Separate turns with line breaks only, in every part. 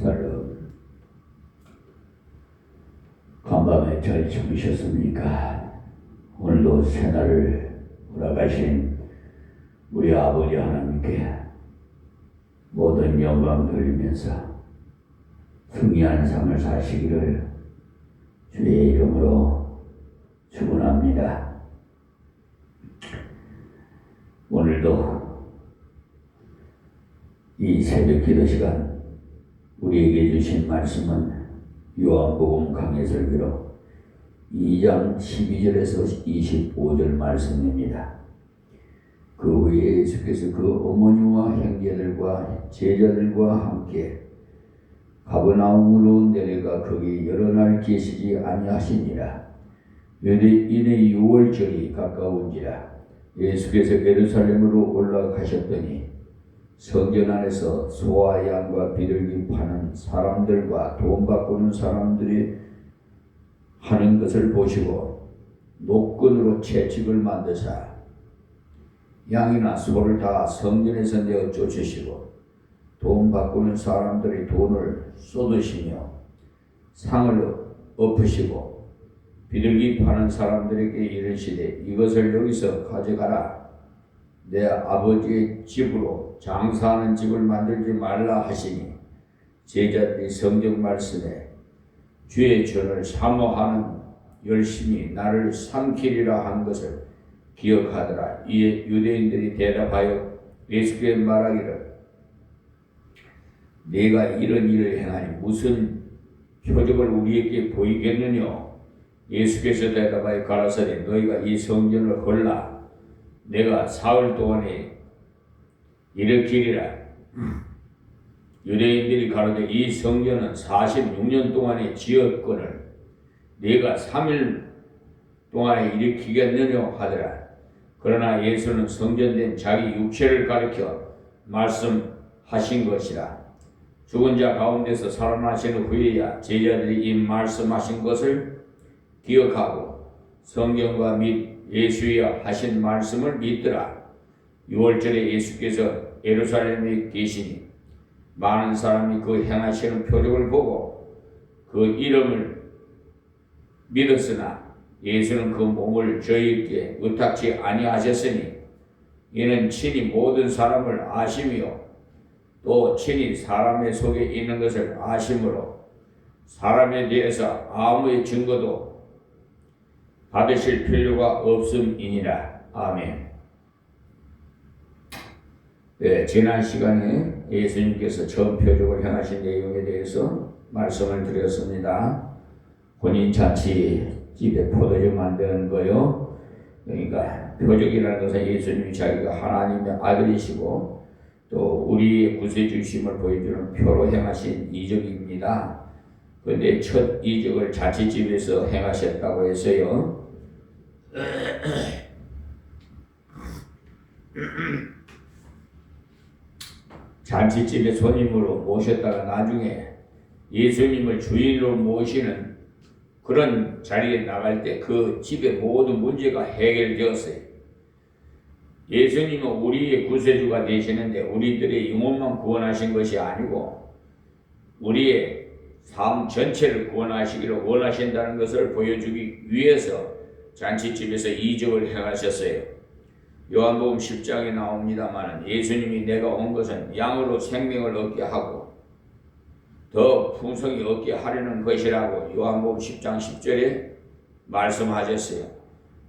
살롬. 간밤에 잘 주무셨습니까? 오늘도 새날을 허락하신 우리 아버지 하나님께 모든 영광 돌리면서 승리하는 삶을 사시기를 주의 이름으로 축원합니다. 오늘도 이 새벽 기도 시간 우리에게 주신 말씀은 요한복음 강해설교로 2장 12절에서 25절 말씀입니다. 그 후에 예수께서 그 어머니와 형제들과 제자들과 함께 가버나움으로 내려가 거기 여러 날 계시지 아니하시니라. 이내 6월절이 가까운지라. 예수께서 예루살렘으로 올라가셨더니 성전 안에서 소와 양과 비둘기 파는 사람들과 돈 바꾸는 사람들이 하는 것을 보시고 노끈으로 채찍을 만드사 양이나 소를 다 성전에서 내어 쫓으시고 돈 바꾸는 사람들이 돈을 쏟으시며 상을 엎으시고 비둘기 파는 사람들에게 이르시되 이것을 여기서 가져가라. 내 아버지의 집으로 장사하는 집을 만들지 말라 하시니 제자들이 성경 말씀에 주의 전을 사모하는 열심히 나를 삼키리라 한 것을 기억하더라. 이에 유대인들이 대답하여 예수께 말하기를 네가 이런 일을 행하니 무슨 표적을 우리에게 보이겠느냐. 예수께서 대답하여 가라사대 너희가 이 성전을 헐라. 내가 사흘 동안에 일으키리라. 유대인들이 가로되 이 성전은 46년 동안에 지었거늘 네가 3일 동안에 일으키겠느냐 하더라. 그러나 예수는 성전된 자기 육체를 가리켜 말씀하신 것이라. 죽은 자 가운데서 살아나신 후에야 제자들이 이 말씀하신 것을 기억하고 성경과 및 예수여 하신 말씀을 믿더라. 6월절에 예수께서 예루살렘에 계시니 많은 사람이 그 행하시는 표적을 보고 그 이름을 믿었으나 예수는 그 몸을 저희에게 의탁지 아니하셨으니 이는 친히 모든 사람을 아시며 또 친히 사람의 속에 있는 것을 아심으로 사람에 대해서 아무의 증거도 받으실 필요가 없음이니라. 아멘. 네, 지난 시간에 예수님께서 처음 표적을 행하신 내용에 대해서 말씀을 드렸습니다. 혼인잔치 집에 포도주 만드는 거요. 그러니까 표적이라는 것은 예수님이 자기가 하나님의 아들이시고 또 우리의 구세주심을 보여주는 표로 행하신 이적입니다. 그런데 첫 이적을 잔치집에서 행하셨다고 해서요. 잔치집에 손님으로 모셨다가 나중에 예수님을 주인으로 모시는 그런 자리에 나갈 때 그 집의 모든 문제가 해결되었어요. 예수님은 우리의 구세주가 되시는데 우리들의 영혼만 구원하신 것이 아니고 우리의 삶 전체를 구원하시기를 원하신다는 것을 보여주기 위해서 잔치집에서 이적을 행하셨어요. 요한복음 10장에 나옵니다만 예수님이 내가 온 것은 양으로 생명을 얻게 하고 더 풍성히 얻게 하려는 것이라고 요한복음 10장 10절에 말씀하셨어요.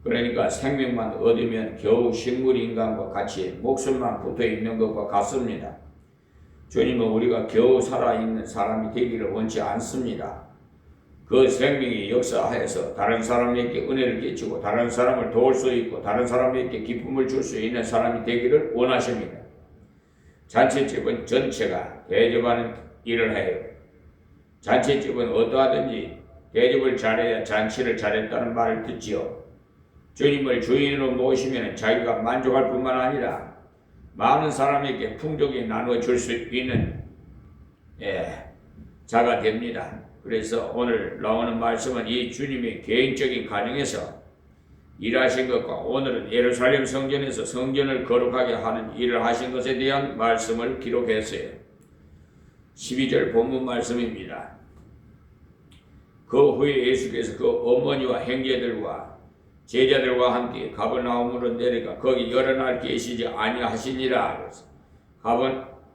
그러니까 생명만 얻으면 겨우 식물인간과 같이 목숨만 붙어있는 것과 같습니다. 주님은 우리가 겨우 살아있는 사람이 되기를 원치 않습니다. 그 생명이 역사하여서 다른 사람에게 은혜를 끼치고 다른 사람을 도울 수 있고 다른 사람에게 기쁨을 줄 수 있는 사람이 되기를 원하십니다. 잔치집은 전체가 대접하는 일을 해요. 잔치집은 어떠하든지 대접을 잘해야 잔치를 잘했다는 말을 듣지요. 주님을 주인으로 모시면 자기가 만족할 뿐만 아니라 많은 사람에게 풍족히 나누어 줄 수 있는 자가 됩니다. 그래서 오늘 나오는 말씀은 이 주님의 개인적인 가정에서 일하신 것과 오늘은 예루살렘 성전에서 성전을 거룩하게 하는 일을 하신 것에 대한 말씀을 기록했어요. 12절 본문 말씀입니다. 그 후에 예수께서 그 어머니와 형제들과 제자들과 함께 가버나움으로 내려가 거기 여러 날 계시지 아니하시니라.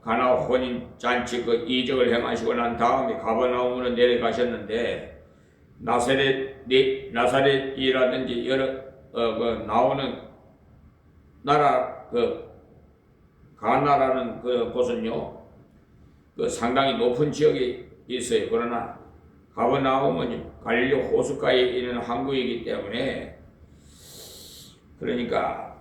가나 혼인 잔치 그 이적을 행하시고 난 다음에 가버나움으로 내려가셨는데 나사렛이라든지 여러 나오는 나라 가나라는 곳은요 상당히 높은 지역에 있어요. 그러나 가버나움은 갈릴리 호숫가에 있는 항구이기 때문에 그러니까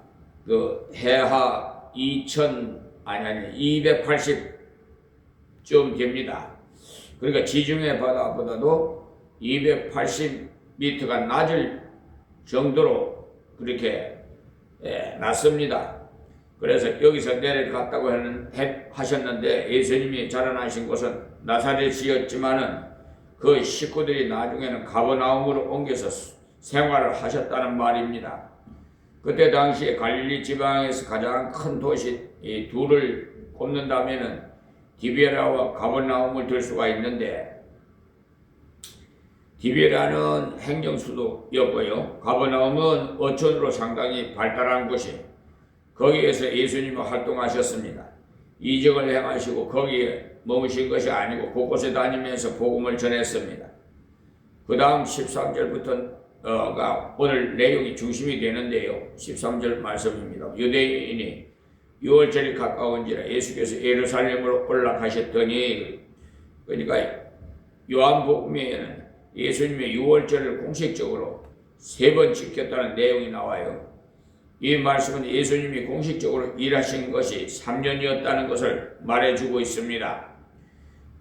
해하 280쯤 됩니다. 그러니까 지중해 바다보다도 280m가 낮을 정도로 그렇게 낮습니다. 그래서 여기서 내려갔다고 하셨는데 예수님이 자라나신 곳은 나사렛이었지만은 그 식구들이 나중에는 가버나움으로 옮겨서 생활을 하셨다는 말입니다. 그때 당시에 갈릴리 지방에서 가장 큰 도시 이 둘을 꼽는다면은 디베라와 가버나움을 들 수가 있는데 디베라는 행정수도였고요. 가버나움은 어촌으로 상당히 발달한 곳이 거기에서 예수님은 활동하셨습니다. 이적을 행하시고 거기에 머무신 것이 아니고 곳곳에 다니면서 복음을 전했습니다. 그 다음 13절부터가 오늘 내용이 중심이 되는데요. 13절 말씀입니다. 유대인이 6월절이 가까운지라 예수께서 예루살렘으로 올라가셨더니 그러니까 요한복음에는 예수님의 6월절을 공식적으로 3번 지켰다는 내용이 나와요. 이 말씀은 예수님이 공식적으로 일하신 것이 3년이었다는 것을 말해주고 있습니다.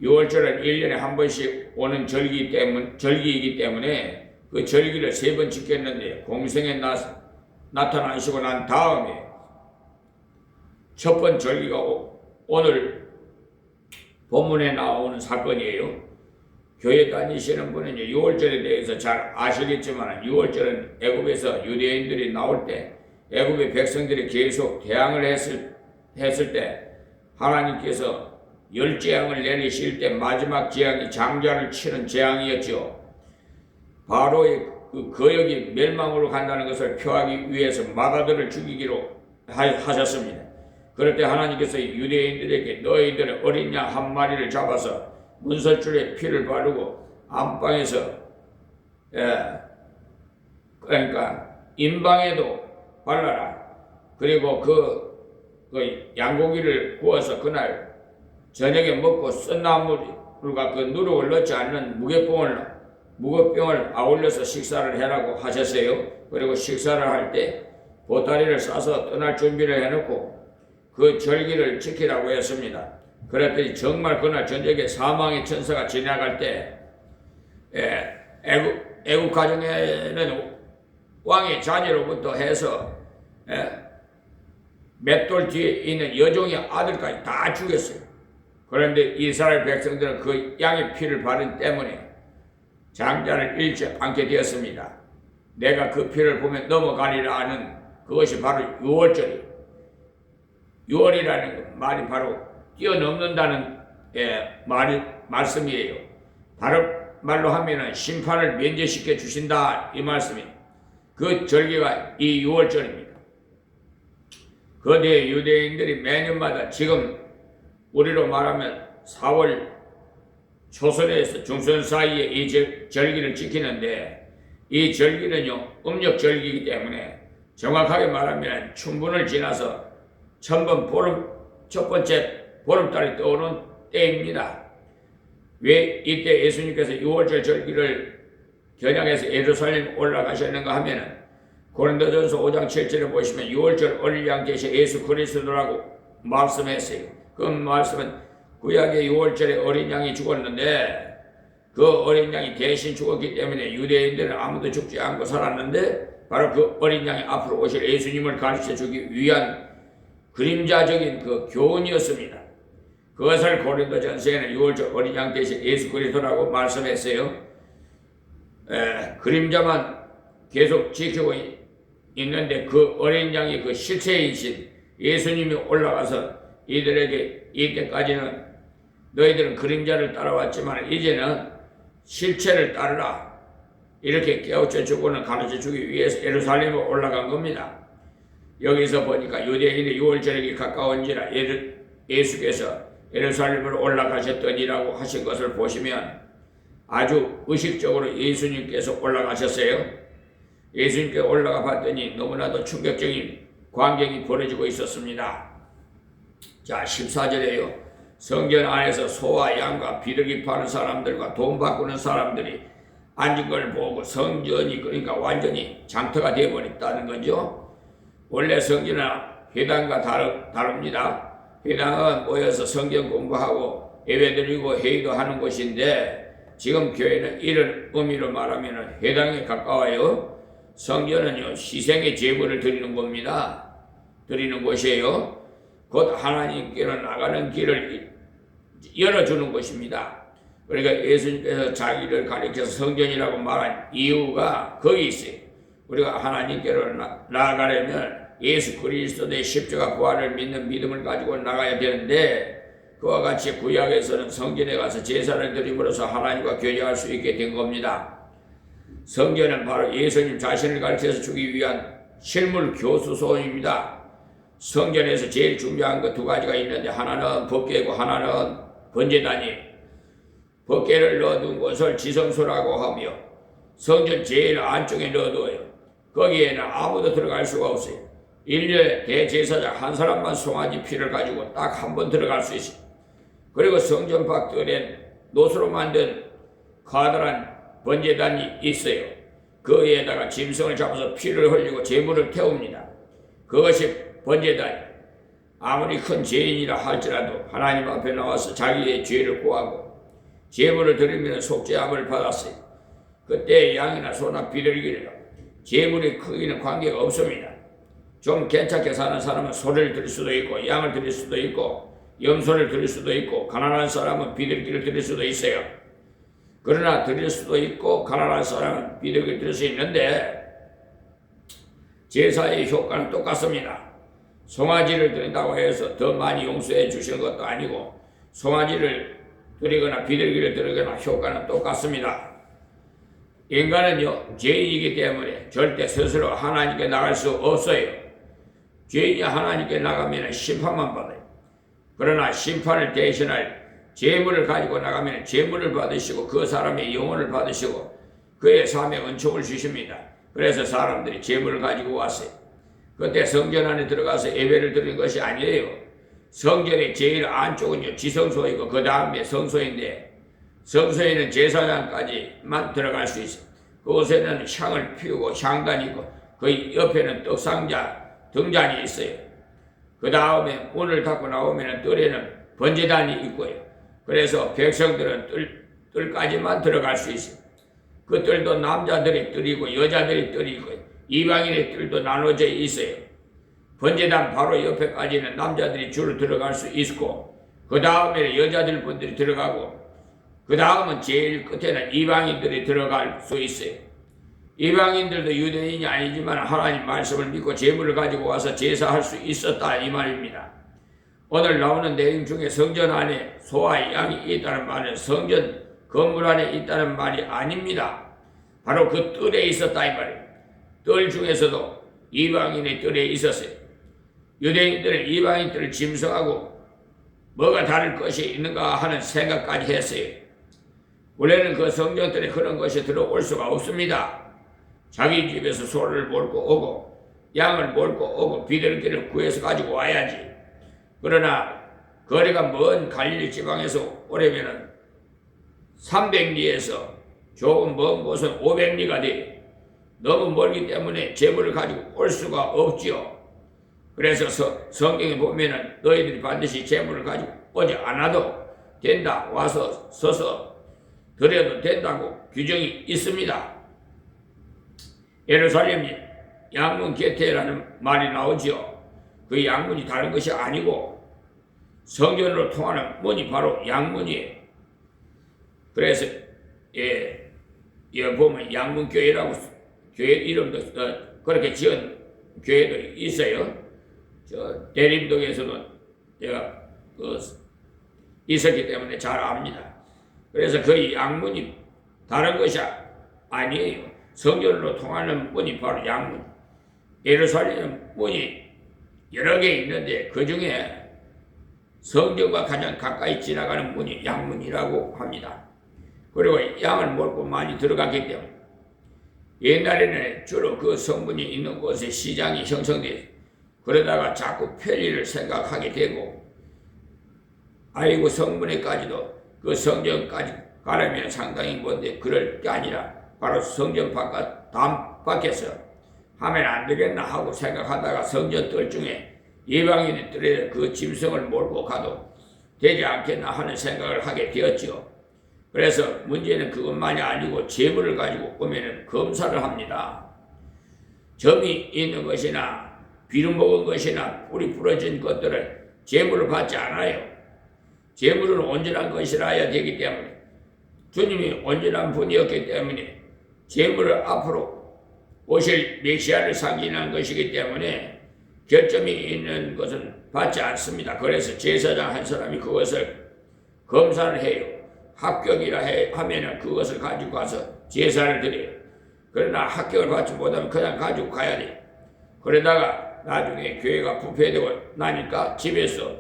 6월절은 1년에 한 번씩 오는 절기이기 때문에 그 절기를 3번 지켰는데 공생에 나타나시고 난 다음에 첫 번 절기가 오늘 본문에 나오는 사건이에요. 교회 다니시는 분은 6월절에 대해서 잘 아시겠지만 6월절은 애굽에서 유대인들이 나올 때 애굽의 백성들이 계속 대항을 했을 때 하나님께서 10재앙을 내리실 때 마지막 재앙이 장자를 치는 재앙이었죠. 바로의 그 거역이 멸망으로 간다는 것을 표하기 위해서 마가들을 죽이기로 하셨습니다. 그럴 때 하나님께서 유대인들에게 너희들의 어린 양 한 마리를 잡아서 문설줄에 피를 바르고 안방에서 그러니까 인방에도 발라라. 그리고 그 양고기를 구워서 그날 저녁에 먹고 쓴나물과 그 누룩을 넣지 않는 무게병을 아울러서 식사를 해라고 하셨어요. 그리고 식사를 할 때 보따리를 싸서 떠날 준비를 해놓고 그 절기를 지키라고 했습니다. 그랬더니 정말 그날 저녁에 사망의 천사가 지나갈 때 애국 가정에는 왕의 자녀로부터 해서 맷돌 뒤에 있는 여종의 아들까지 다 죽였어요. 그런데 이스라엘 백성들은 그 양의 피를 바른 때문에 장자를 잃지 않게 되었습니다. 내가 그 피를 보면 넘어가리라 하는 그것이 바로 6월절이에요. 6월이라는 말이 바로 뛰어넘는다는 말씀이에요. 다른 말로 하면은 심판을 면제시켜 주신다 이 말씀이에요. 그 절기가 이 6월절입니다. 그 뒤에 유대인들이 매년마다 지금 우리로 말하면 4월 초선에서 중선 사이에 이 절기를 지키는데 이 절기는요 음력 절기이기 때문에 정확하게 말하면 춘분을 지나서 첫 번째 보름달이 떠오른 때입니다. 왜 이때 예수님께서 6월절 절기를 겨냥해서 예루살렘 올라가셨는가 하면은 고린도전서 5장 7절에 보시면 6월절 어린 양 대신 예수 그리스도라고 말씀했어요. 그 말씀은 구약의 6월절에 어린 양이 죽었는데 그 어린 양이 대신 죽었기 때문에 유대인들은 아무도 죽지 않고 살았는데 바로 그 어린 양이 앞으로 오실 예수님을 가르쳐 주기 위한 그림자적인 그 교훈이었습니다. 그것을 고린도전서에는 6월절 어린 양 대신 예수 그리스도라고 말씀했어요. 그림자만 계속 지키고 있는데 그 어린 양이 그 실체이신 예수님이 올라가서 이들에게 이때까지는 너희들은 그림자를 따라왔지만 이제는 실체를 따르라. 이렇게 깨우쳐 주고는 가르쳐 주기 위해서 예루살렘으로 올라간 겁니다. 여기서 보니까 유대인의 6월 절기 가까운지라 예수께서 예루살렘으로 올라가셨더니라고 하신 것을 보시면 아주 의식적으로 예수님께서 올라가셨어요. 예수님께 올라가 봤더니 너무나도 충격적인 광경이 벌어지고 있었습니다. 자, 14절에요. 성전 안에서 소와 양과 비둘기 파는 사람들과 돈 바꾸는 사람들이 앉은 걸 보고 성전이 그러니까 완전히 장터가 되어버렸다는 거죠. 원래 성전은 회당과 다릅니다. 회당은 모여서 성경 공부하고 예배드리고 회의도 하는 곳인데 지금 교회는 이런 의미로 말하면 회당에 가까워요. 성전은요 희생의 제물을 드리는 겁니다. 드리는 곳이에요. 곧 하나님께로 나가는 길을 열어주는 곳입니다. 그러니까 예수님께서 자기를 가리켜서 성전이라고 말한 이유가 거기 있어요. 우리가 하나님께로 나아가려면 예수 그리스도의 십자가 부활을 믿는 믿음을 가지고 나가야 되는데 그와 같이 구약에서는 성전에 가서 제사를 드림으로써 하나님과 교제할 수 있게 된 겁니다. 성전은 바로 예수님 자신을 가르쳐서 주기 위한 실물 교수소입니다. 성전에서 제일 중요한 것 두 가지가 있는데 하나는 법궤고 하나는 번제단이에요. 법궤를 넣어둔 곳을 지성소라고 하며 성전 제일 안쪽에 넣어둬요. 거기에는 아무도 들어갈 수가 없어요. 인류의 대제사장 한 사람만 송아지 피를 가지고 딱 한 번 들어갈 수 있어요. 그리고 성전 밖들엔 노수로 만든 커다란 번제단이 있어요. 그 위에다가 짐승을 잡아서 피를 흘리고 제물을 태웁니다. 그것이 번제단이 아무리 큰 죄인이라 할지라도 하나님 앞에 나와서 자기의 죄를 고하고 제물을 드리면 속죄함을 받았어요. 그때 양이나 소나 비둘기나 제물의 크기는 관계가 없습니다. 좀 괜찮게 사는 사람은 소를 드릴 수도 있고 양을 드릴 수도 있고 염소를 드릴 수도 있고 가난한 사람은 비둘기를 드릴 수도 있어요. 그러나 드릴 수도 있고 가난한 사람은 비둘기를 드릴 수 있는데 제사의 효과는 똑같습니다. 송아지를 드린다고 해서 더 많이 용서해 주시는 것도 아니고 송아지를 드리거나 비둘기를 드리거나 효과는 똑같습니다. 인간은요 죄인이기 때문에 절대 스스로 하나님께 나갈 수 없어요. 죄인이 하나님께 나가면 심판만 받아요. 그러나 심판을 대신할 제물을 가지고 나가면 제물을 받으시고 그 사람의 영혼을 받으시고 그의 삶에 은총을 주십니다. 그래서 사람들이 제물을 가지고 왔어요. 그때 성전 안에 들어가서 예배를 드리는 것이 아니에요. 성전의 제일 안쪽은요 지성소이고 그 다음에 성소인데 성소에는 제사장까지만 들어갈 수 있어요. 그곳에는 향을 피우고 향단이 있고 그 옆에는 떡상자 등잔이 있어요. 그 다음에 문을 닫고 나오면 뜰에는 번제단이 있고요. 그래서 백성들은 뜰까지만 들어갈 수 있어요. 그 뜰도 남자들의 뜰이고 여자들의 뜰이 있고요. 이방인의 뜰도 나눠져 있어요. 번제단 바로 옆에까지는 남자들이 주로 들어갈 수 있고 그 다음에 여자들 분들이 들어가고 그 다음은 제일 끝에는 이방인들이 들어갈 수 있어요. 이방인들도 유대인이 아니지만 하나님 말씀을 믿고 제물을 가지고 와서 제사할 수 있었다 이 말입니다. 오늘 나오는 내용 중에 성전 안에 소와 양이 있다는 말은 성전 건물 안에 있다는 말이 아닙니다. 바로 그 뜰에 있었다 이 말이에요. 뜰 중에서도 이방인의 뜰에 있었어요. 유대인들은 이방인 뜰을 짐승하고 뭐가 다를 것이 있는가 하는 생각까지 했어요. 원래는 그 성전들에 그런 것이 들어올 수가 없습니다. 자기 집에서 소를 몰고 오고 양을 몰고 오고 비둘기를 구해서 가지고 와야지. 그러나 거리가 먼 갈릴리 지방에서 오려면은 300리에서 조금 먼 곳은 500리가 돼요. 너무 멀기 때문에 제물을 가지고 올 수가 없지요. 그래서 성경에 보면은 너희들이 반드시 제물을 가지고 오지 않아도 된다. 와서 서서 드려도 된다고 규정이 있습니다. 예루살렘 양문 게테라는 말이 나오지요. 그 양문이 다른 것이 아니고 성전으로 통하는 문이 바로 양문이에요. 그래서 보면 양문교회라고 교회 이름도 그렇게 지은 교회들이 있어요. 저 대림동에서는 제가 있었기 때문에 잘 압니다. 그래서 그 양문이 다른 것이 아니에요. 성전으로 통하는 문이 바로 양문. 예루살렘 문이 여러 개 있는데 그 중에 성전과 가장 가까이 지나가는 문이 양문이라고 합니다. 그리고 양을 몰고 많이 들어갔기 때문에 옛날에는 주로 그 성문이 있는 곳에 시장이 형성돼 그러다가 자꾸 편리를 생각하게 되고 아이고 성문에까지도 그 성전까지 가려면 상당히 먼데 그럴 게 아니라 바로 성전 담 밖에서 하면 안 되겠나 하고 생각하다가 성전 뜰 중에 이방인들의 그 짐승을 몰고 가도 되지 않겠나 하는 생각을 하게 되었지요. 그래서 문제는 그것만이 아니고 재물을 가지고 오면은 검사를 합니다. 점이 있는 것이나 비름 먹은 것이나 뿌리 부러진 것들을 재물을 받지 않아요. 재물은 온전한 것이라야 되기 때문에 주님이 온전한 분이었기 때문에 재물을 앞으로 오실 메시아를 상징하는 것이기 때문에 결점이 있는 것은 받지 않습니다. 그래서 제사장 한 사람이 그것을 검사를 해요. 합격이라 하면은 그것을 가지고 가서 제사를 드려요. 그러나 합격을 받지 못하면 그냥 가지고 가야 돼요. 그러다가 나중에 교회가 부패되고 나니까 집에서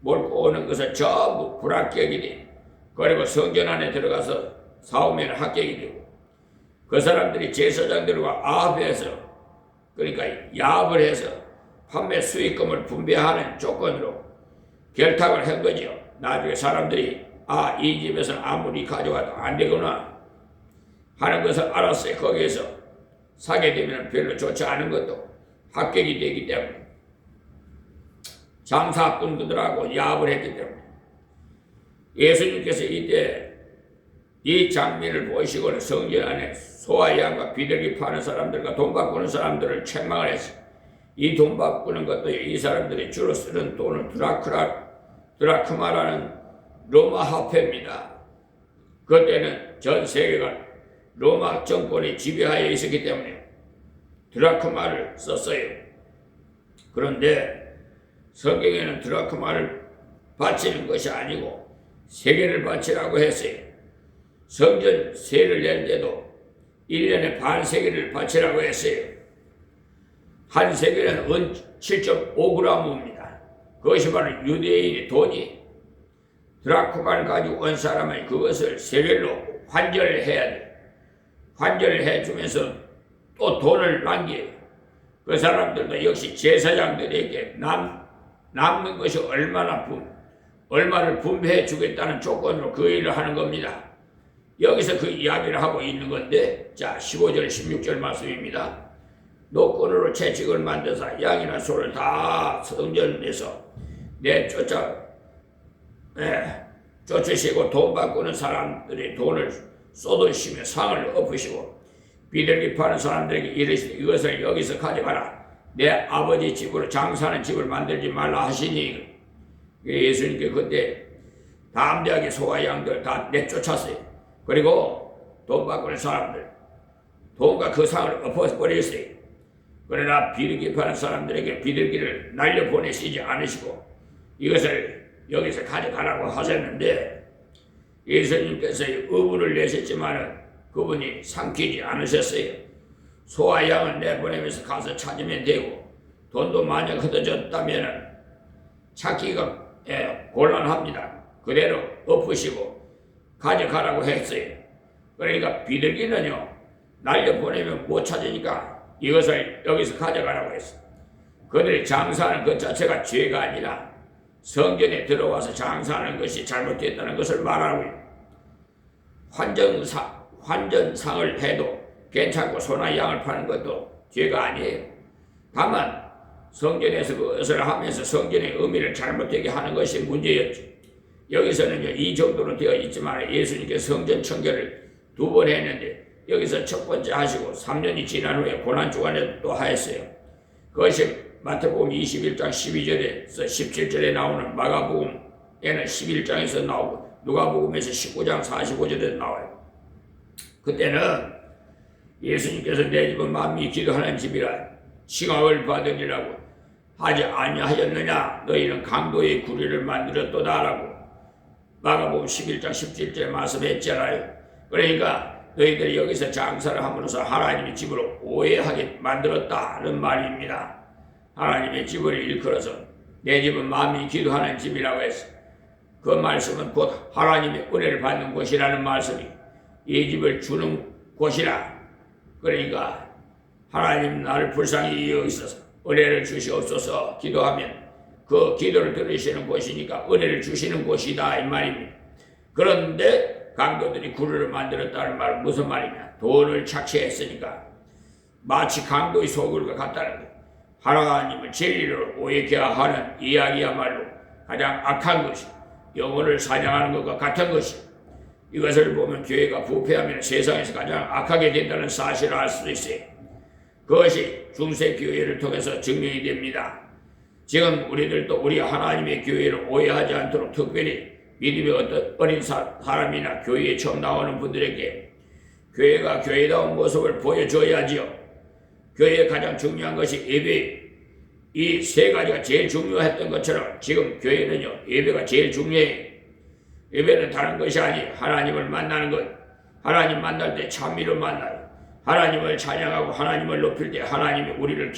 몰고 오는 것은 전부 불합격이 돼. 그리고 성전 안에 들어가서 사오면 합격이 되고 그 사람들이 제사장들과 아합해서 그러니까 야합을 해서 판매 수익금을 분배하는 조건으로 결탁을 한 거죠. 나중에 사람들이 이 집에서는 아무리 가져와도 안 되구나 하는 것을 알았어요. 거기에서 사게 되면 별로 좋지 않은 것도 합격이 되기 때문에 장사꾼들하고 야합을 했기 때문에 예수님께서 이때 이 장면을 보시고는 성전 안에 소와 양과 비둘기 파는 사람들과 돈 바꾸는 사람들을 책망을 했어요. 이 돈 바꾸는 것도 이 사람들이 주로 쓰는 돈은 드라크마라는 로마 화폐입니다. 그때는 전 세계가 로마 정권이 지배하에 있었기 때문에 드라크마를 썼어요. 그런데 성경에는 드라크마를 바치는 것이 아니고 세계를 바치라고 했어요. 성전 세를 낼 때도 1년에 반 세계를 바치라고 했어요. 한 세계는 은 7.5g입니다. 그것이 바로 유대인의 돈이 드라크마를 가지고 온 사람은 그것을 세겔로 환전을 해야 돼. 환전을 해주면서 또 돈을 남겨요. 그 사람들도 역시 제사장들에게 남는 것이 얼마를 분배해 주겠다는 조건으로 그 일을 하는 겁니다. 여기서 그 이야기를 하고 있는 건데, 자, 15절, 16절 말씀입니다. 노끈으로 채찍을 만들어서 양이나 소를 다 성전에서 쫓으시고 돈 바꾸는 사람들이 돈을 쏟으시며 상을 엎으시고 비둘기 파는 사람들에게 이르시되 이것을 여기서 가져가라. 내 아버지 집으로 장사하는 집을 만들지 말라 하시니 예수님께 그때 담대하게 소와 양들 다 내쫓았어요. 그리고 돈 바꾸는 사람들 돈과 그 상을 엎어버렸어요. 그러나 비둘기 파는 사람들에게 비둘기를 날려보내시지 않으시고 이것을 여기서 가져가라고 하셨는데 예수님께서 의문을 내셨지만 그분이 삼키지 않으셨어요. 소와 양을 내보내면서 가서 찾으면 되고 돈도 만약 흩어졌다면 찾기가 곤란합니다. 그대로 엎으시고 가져가라고 했어요. 그러니까 비둘기는요 날려보내면 못 찾으니까 이것을 여기서 가져가라고 했어요. 그들이 장사하는 것 자체가 죄가 아니라 성전에 들어와서 장사하는 것이 잘못됐다는 것을 말하고요. 환전상을 해도 괜찮고 소나 양을 파는 것도 죄가 아니에요. 다만 성전에서 그것을 하면서 성전의 의미를 잘못되게 하는 것이 문제였죠. 여기서는요 이 정도로 되어 있지만 예수님께서 성전 청결을 2번 했는데 여기서 첫 번째 하시고 3년이 지난 후에 고난주간에 또 하였어요. 그것이 마태복음 21장 12절에서 17절에 나오는 마가복음에는 11장에서 나오고 누가복음에서 19장 45절에 나와요. 그때는 예수님께서 내 집은 만민이 기도하는 집이라 칭함을 받으리라고 하지 아니하였느냐 너희는 강도의 구리를 만들었도다라고 마가복음 11장 17절에 말씀했잖아요. 그러니까 너희들이 여기서 장사를 함으로써 하나님의 집을 오해하게 만들었다는 말입니다. 하나님의 집을 일컬어서 내 집은 마음이 기도하는 집이라고 했어. 그 말씀은 곧 하나님의 은혜를 받는 곳이라는 말씀이 이 집을 주는 곳이라. 그러니까 하나님 나를 불쌍히 여기셔서 은혜를 주시옵소서 기도하면 그 기도를 들으시는 곳이니까 은혜를 주시는 곳이다 이 말입니다. 그런데 강도들이 구루를 만들었다는 말은 무슨 말이냐? 돈을 착취했으니까 마치 강도의 소굴과 같다는 거예요. 하나님을 진리를 오해케 하는 이야기야말로 가장 악한 것이 영혼을 사냥하는 것과 같은 것이 이것을 보면 교회가 부패하면 세상에서 가장 악하게 된다는 사실을 알 수도 있어요. 그것이 중세 교회를 통해서 증명이 됩니다. 지금 우리들도 우리 하나님의 교회를 오해하지 않도록 특별히 믿음의 어떤 어린 사람이나 교회에 처음 나오는 분들에게 교회가 교회다운 모습을 보여줘야지요. 교회에 가장 중요한 것이 예배. 이 세 가지가 제일 중요했던 것처럼 지금 교회는요 예배가 제일 중요해요. 예배는 다른 것이 아니 하나님을 만나는 것. 하나님 만날 때 찬미로 만나요. 하나님을 찬양하고 하나님을 높일 때 하나님이 우리를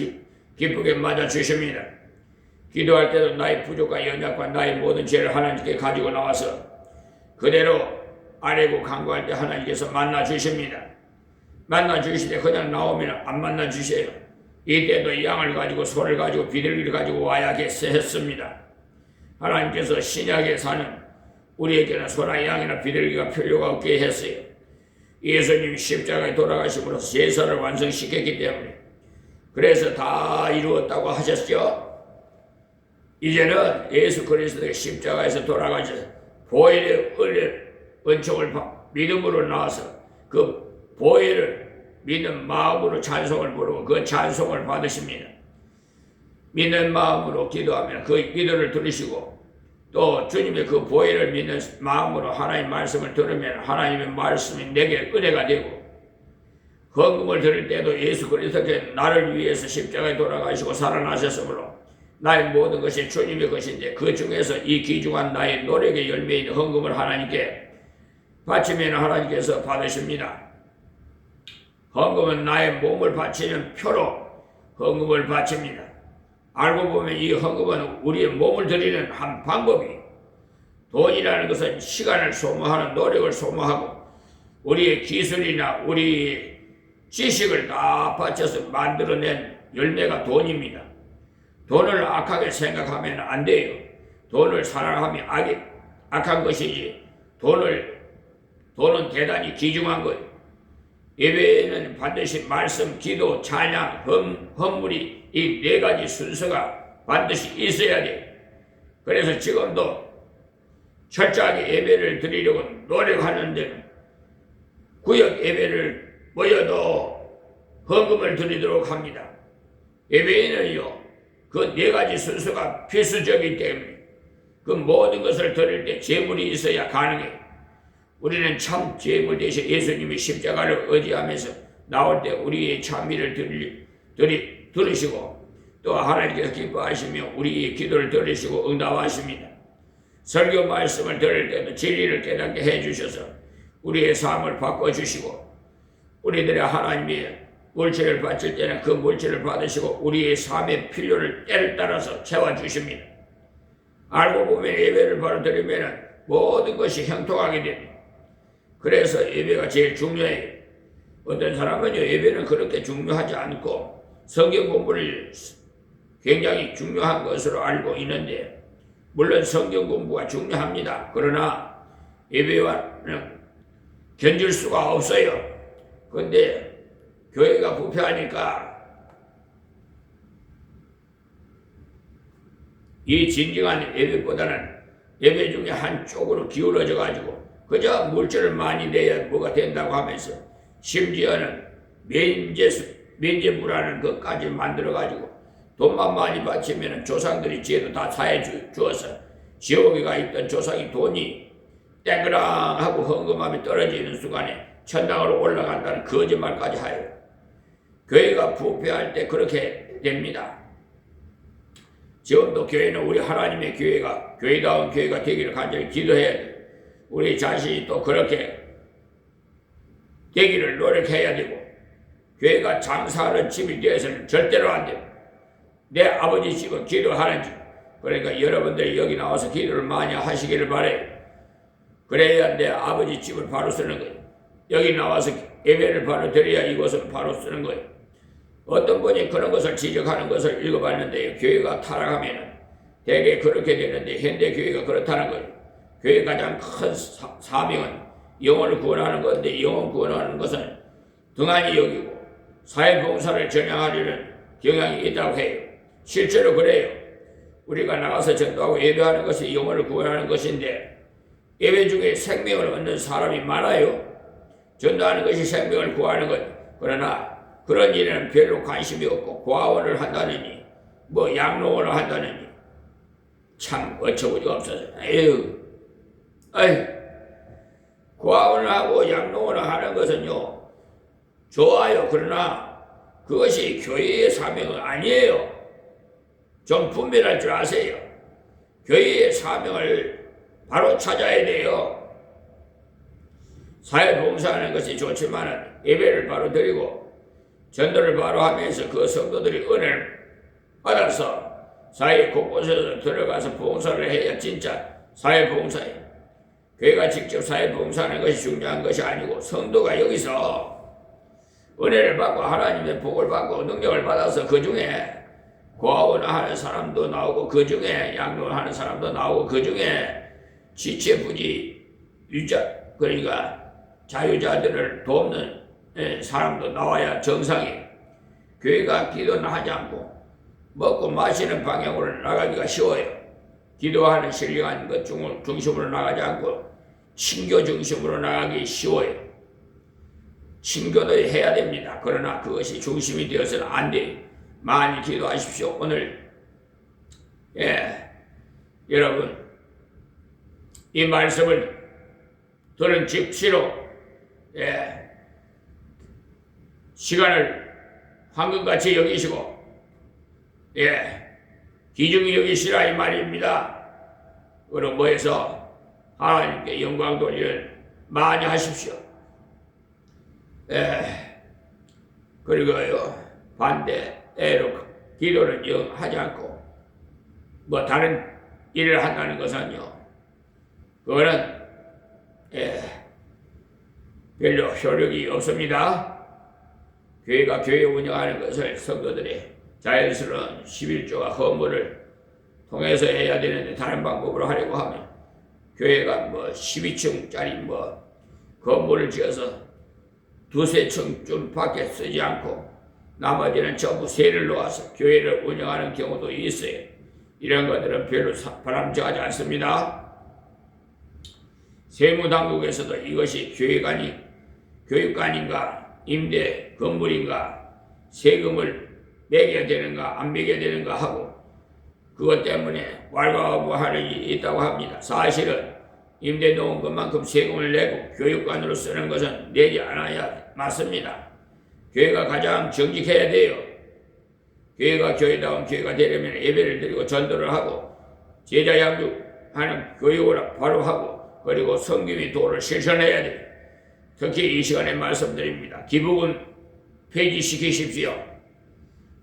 기쁘게 맞아주십니다. 기도할 때도 나의 부족과 연약과 나의 모든 죄를 하나님께 가지고 나와서 그대로 아뢰고 간구할 때 하나님께서 만나주십니다. 만나주실 때 그냥 나오면 안 만나주세요. 이때도 양을 가지고 소를 가지고 비둘기를 가지고 와야겠습니다. 하나님께서 신약에 사는 우리에게는 소나 양이나 비둘기가 필요가 없게 했어요. 예수님이 십자가에 돌아가심으로써 제사를 완성시켰기 때문에 그래서 다 이루었다고 하셨죠. 이제는 예수 그리스도의 십자가에서 돌아가셔서 보혈의 은총을 믿음으로 나와서 그 보혈을 믿는 마음으로 찬송을 부르고 그 찬송을 받으십니다. 믿는 마음으로 기도하면 그 기도를 들으시고 또 주님의 그 보혈을 믿는 마음으로 하나님의 말씀을 들으면 하나님의 말씀이 내게 은혜가 되고 헌금을 드릴 때도 예수 그리스도께서 나를 위해서 십자가에 돌아가시고 살아나셨으므로 나의 모든 것이 주님의 것인데 그 중에서 이 귀중한 나의 노력의 열매인 헌금을 하나님께 바치면 하나님께서 받으십니다. 헌금은 나의 몸을 바치는 표로 헌금을 바칩니다. 알고 보면 이 헌금은 우리의 몸을 드리는 한 방법이 돈이라는 것은 시간을 소모하는 노력을 소모하고 우리의 기술이나 우리 지식을 다 바쳐서 만들어낸 열매가 돈입니다. 돈을 악하게 생각하면 안 돼요. 돈을 사랑하면 악한 것이지 돈은 대단히 귀중한 거예요. 예배에는 반드시 말씀, 기도, 찬양, 헌물이 이 네 가지 순서가 반드시 있어야 돼. 그래서 지금도 철저하게 예배를 드리려고 노력하는 데는 구역 예배를 모여도 헌금을 드리도록 합니다. 예배에는요 그 네 가지 순서가 필수적이기 때문에 그 모든 것을 드릴 때 재물이 있어야 가능해. 우리는 참 재물 대신 예수님이 십자가를 의지하면서 나올 때 우리의 찬미를 들으시고 또 하나님께서 기뻐하시며 우리의 기도를 들으시고 응답하십니다. 설교 말씀을 들을 때도 진리를 깨닫게 해주셔서 우리의 삶을 바꿔주시고 우리들의 하나님의 물질을 바칠 때는 그 물질을 받으시고 우리의 삶의 필요를 때를 따라서 채워주십니다. 알고 보면 예배를 바로 드리면 모든 것이 형통하게 됩니다. 그래서 예배가 제일 중요해요. 어떤 사람은요 예배는 그렇게 중요하지 않고 성경 공부를 굉장히 중요한 것으로 알고 있는데 물론 성경 공부가 중요합니다. 그러나 예배와는 견줄 수가 없어요. 그런데 교회가 부패하니까 이 진정한 예배보다는 예배 중에 한쪽으로 기울어져 가지고 그저 물질을 많이 내야 뭐가 된다고 하면서 심지어는 면제부라는 것까지 만들어 가지고 돈만 많이 바치면 조상들이 죄도 다 사해 주어서 지옥에 가 있던 조상이 돈이 땡그랑하고 헌금하며 떨어지는 순간에 천당으로 올라간다는 거짓말까지 하여요. 교회가 부패할 때 그렇게 됩니다. 지금도 교회는 우리 하나님의 교회가 교회다운 교회가 되기를 간절히 기도해야 돼요. 우리 자신이 또 그렇게 되기를 노력해야 되고, 교회가 장사하는 집이 되어서는 절대로 안 돼요. 내 아버지 집은 기도하는 집. 그러니까 여러분들이 여기 나와서 기도를 많이 하시기를 바래요. 그래야 내 아버지 집을 바로 쓰는 거예요. 여기 나와서 예배를 바로 드려야 이곳을 바로 쓰는 거예요. 어떤 분이 그런 것을 지적하는 것을 읽어봤는데요. 교회가 타락하면 대개 그렇게 되는데 현대 교회가 그렇다는 거예요. 교회의 가장 큰 사명은 영혼을 구원하는 건데, 영혼 구원하는 것은 등한히 여기고 사회봉사를 전향하려는 경향이 있다고 해요. 실제로 그래요. 우리가 나가서 전도하고 예배하는 것이 영혼을 구원하는 것인데, 예배 중에 생명을 얻는 사람이 많아요. 전도하는 것이 생명을 구하는 것. 그러나 그런 일에는 별로 관심이 없고 고아원을 한다느니 뭐 양로원을 한다느니 참 어처구니가 없어서 에휴 고아원을 하고 양로원을 하는 것은요 좋아요. 그러나 그것이 교회의 사명은 아니에요. 좀 분별할 줄 아세요. 교회의 사명을 바로 찾아야 돼요. 사회봉사하는 것이 좋지만 예배를 바로 드리고 전도를 바로 하면서 그 성도들이 은혜를 받아서 사회 곳곳에서 들어가서 봉사를 해야 진짜 사회봉사예요. 교회가 직접 사회봉사하는 것이 중요한 것이 아니고 성도가 여기서 은혜를 받고 하나님의 복을 받고 능력을 받아서 그 중에 고아원을 하는 사람도 나오고 그 중에 양로를 하는 사람도 나오고 그 중에 지체부지 유자 그러니까 자유자들을 돕는 사람도 나와야 정상이에요. 교회가 기도는 하지 않고 먹고 마시는 방향으로 나가기가 쉬워요. 기도하는 신령한 것 중심으로 나가지 않고 친교 중심으로 나가기 쉬워요. 친교도 해야 됩니다. 그러나 그것이 중심이 되어서는 안 돼요. 많이 기도하십시오. 오늘 여러분 이 말씀을 들은 즉시로 시간을 황금같이 여기시고 귀중히 여기시라 이 말입니다. 그럼 뭐해서 하나님께 영광 돌리는 많이 하십시오. 그리고요 반대로 기도를 영 하지 않고 뭐 다른 일을 한다는 것은요 그거는 별로 효력이 없습니다. 교회가 교회 운영하는 것을 성도들이 자연스러운 11조와 헌물을 통해서 해야 되는데 다른 방법으로 하려고 하면 교회가 뭐 12층짜리 뭐 건물을 지어서 두세 층쯤 밖에 쓰지 않고 나머지는 전부 세를 놓아서 교회를 운영하는 경우도 있어요. 이런 것들은 별로 바람직하지 않습니다. 세무당국에서도 이것이 교육관인가 임대 건물인가 세금을 매겨야 되는가 안 매겨야 되는가 하고 그것 때문에 왈가왈부하는 일이 있다고 합니다. 사실은 임대 놓은 것만큼 세금을 내고 교육관으로 쓰는 것은 내지 않아야 맞습니다. 교회가 가장 정직해야 돼요. 교회가 교회다운 교회가 되려면 예배를 드리고 전도를 하고 제자 양육하는 교육을 바로 하고 그리고 성경의 도를 실천해야 돼요. 특히 이 시간에 말씀드립니다. 기부금 폐지시키십시오.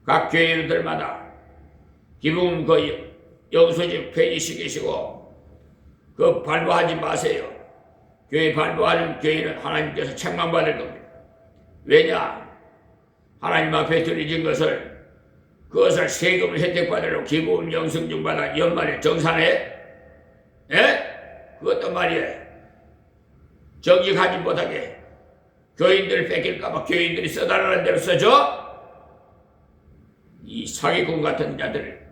각 교회들마다 기부금 그 영수증 폐지시키시고 그 발부하지 마세요. 교회 발부하는 교회는 하나님께서 책망받을 겁니다. 왜냐? 하나님 앞에 드려진 것을 그것을 세금을 혜택받으려고 기부금 영수증 받아 연말에 정산해? 그것도 말이에요. 정직하지 못하게 교인들 뺏길까봐 교인들이 써달라는 대로 써줘? 이 사기꾼 같은 자들.